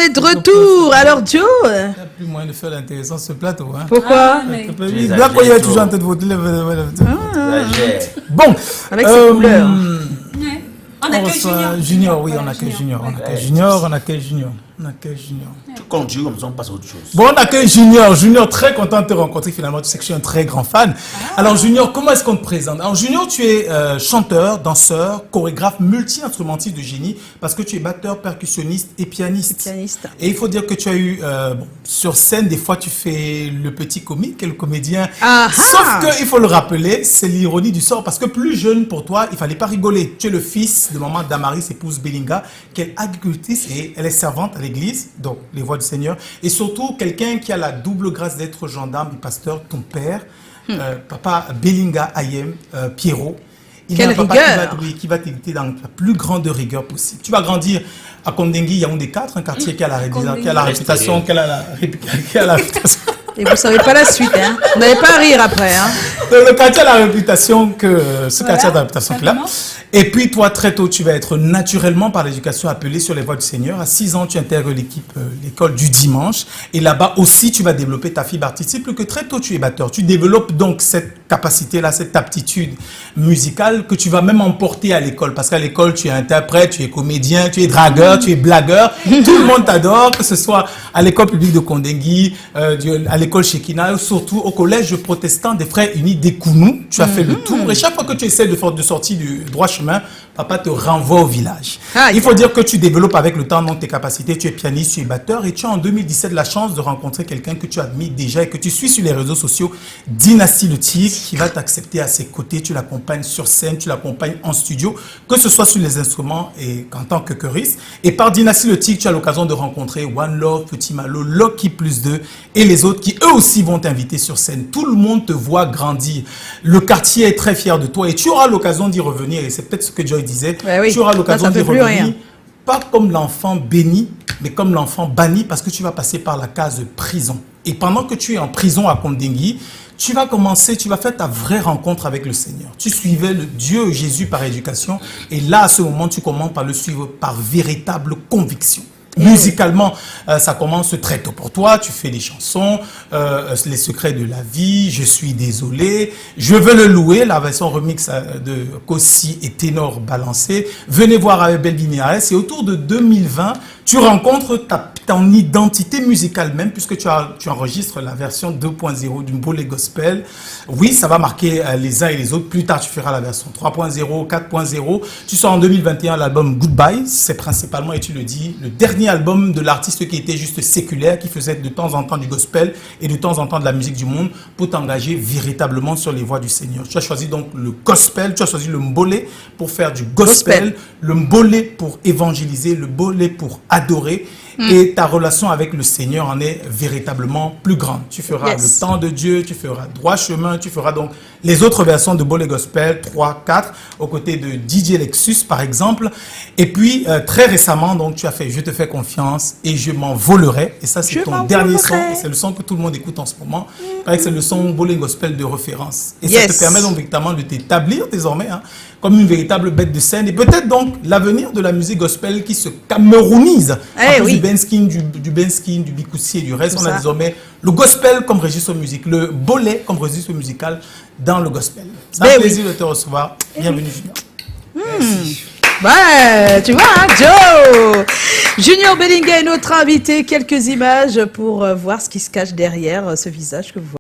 est de retour. Alors, Joe? Il n'y a plus moyen de faire l'intéressant ce plateau. Hein. Pourquoi? Black Oya est toujours en tête de votre. Bon. Avec ses couleurs. On accueille Junior, oui, on accueille Junior. On accueille Junior, on accueille Junior. On accueille Junior. Tu continues comme ça, on passe à autre chose. Bon, on accueille Junior. Junior, très content de te rencontrer finalement. Tu sais que je suis un très grand fan. Alors, Junior, comment est-ce qu'on te présente? Alors, Junior, tu es chanteur, danseur, chorégraphe, multi-instrumentiste de génie parce que tu es batteur, percussionniste et pianiste. Et il faut dire que tu as eu, sur scène, des fois, tu fais le petit comique et le comédien. Sauf que, il faut le rappeler, c'est l'ironie du sort parce que plus jeune pour toi, il fallait pas rigoler. Tu es le fils de maman Damaris, épouse Belinga, qui est agricultrice et elle est servante à l'église, donc les voix du Seigneur. Et surtout, quelqu'un qui a la double grâce d'être gendarme et pasteur, ton père, papa Belinga Ayem, Pierrot. Il Quelle a un papa rigueur! qui va t'éviter dans la plus grande rigueur possible. Tu vas grandir à Kondengui, Yaoundé 4, un quartier qui a la réputation, Et vous ne savez pas la suite, hein? Vous n'allez pas à rire après, hein? Le quartier a la réputation que ce quartier a la réputation qu'il a. Et puis toi, très tôt, tu vas être naturellement par l'éducation appelé sur les voies du Seigneur. À 6 ans, tu intègres l'école du dimanche. Et là-bas aussi, tu vas développer ta fibre artistique. Plus que très tôt, tu es batteur. Tu développes donc cette capacité-là, cette aptitude musicale que tu vas même emporter à l'école. Parce qu'à l'école, tu es interprète, tu es comédien, tu es dragueur, tu es blagueur. Tout le monde t'adore, que ce soit à l'école publique de Kondengui, à l'école Shekina, surtout au collège protestant des Frères Unis d'Ekounou. Tu as fait le tour. Et chaque fois que tu essaies de sortir du droit chemin, papa te renvoie au village. Il faut dire que tu développes avec le temps donc tes capacités. Tu es pianiste, tu es batteur et tu as en 2017 la chance de rencontrer quelqu'un que tu admires déjà et que tu suis sur les réseaux sociaux, Dynastie Le Tigre, qui va t'accepter à ses côtés. Tu l'accompagnes sur scène, tu l'accompagnes en studio, que ce soit sur les instruments et en tant que choriste. Et par Dynastie Le Tigre, tu as l'occasion de rencontrer One Love, Petit Malo, Loki plus 2 et les autres qui eux aussi vont t'inviter sur scène. Tout le monde te voit grandir. Le quartier est très fier de toi et tu auras l'occasion d'y revenir. Et c'est peut-être ce que Joy disait. Tu auras l'occasion d'y revenir. Pas comme l'enfant béni, mais comme l'enfant banni parce que tu vas passer par la case de prison. Et pendant que tu es en prison à Kondengui, tu vas faire ta vraie rencontre avec le Seigneur. Tu suivais le Dieu Jésus par éducation et là, à ce moment, tu commences par le suivre par véritable conviction. Musicalement, ça commence très tôt pour toi. Tu fais des chansons, Les secrets de la vie, Je suis désolé, Je veux le louer, la version remix de Kossi et ténor balancé. Venez voir avec Belviniares. Et autour de 2020, tu rencontres ton identité musicale même, puisque tu enregistres la version 2.0 du Mbolé Gospel. Oui, ça va marquer les uns et les autres. Plus tard, tu feras la version 3.0, 4.0. Tu sors en 2021 l'album Goodbye. C'est principalement, et tu le dis, le dernier album de l'artiste qui était juste séculaire, qui faisait de temps en temps du gospel et de temps en temps de la musique du monde pour t'engager véritablement sur les voies du Seigneur. Tu as choisi donc le gospel, tu as choisi le Mbolé pour faire du gospel. Le Mbolé pour évangéliser, le Mbolé pour adorer. Et ta relation avec le Seigneur en est véritablement plus grande. Tu feras le temps de Dieu, tu feras droit chemin, tu feras donc les autres versions de Mbolé Gospel, 3, 4, aux côtés de DJ Lexus par exemple. Et puis très récemment, donc tu as fait Je te fais confiance et Je m'envolerai. Et ça c'est ton dernier son, c'est le son que tout le monde écoute en ce moment. C'est le son Mbolé Gospel de référence. Et ça te permet donc véritablement de t'établir désormais comme une véritable bête de scène. Et peut-être donc l'avenir de la musique gospel qui se camerounise. Du Benskin, du Benskin, du Bikoussi et du reste. On a désormais le gospel comme registre musique, le Mbolé comme registre musical dans le gospel. C'est un plaisir de te recevoir. Bienvenue, Junior. Merci. Ouais, tu vois, hein, Joe! Junior Belinga est notre invité. Quelques images pour voir ce qui se cache derrière ce visage que vous voyez.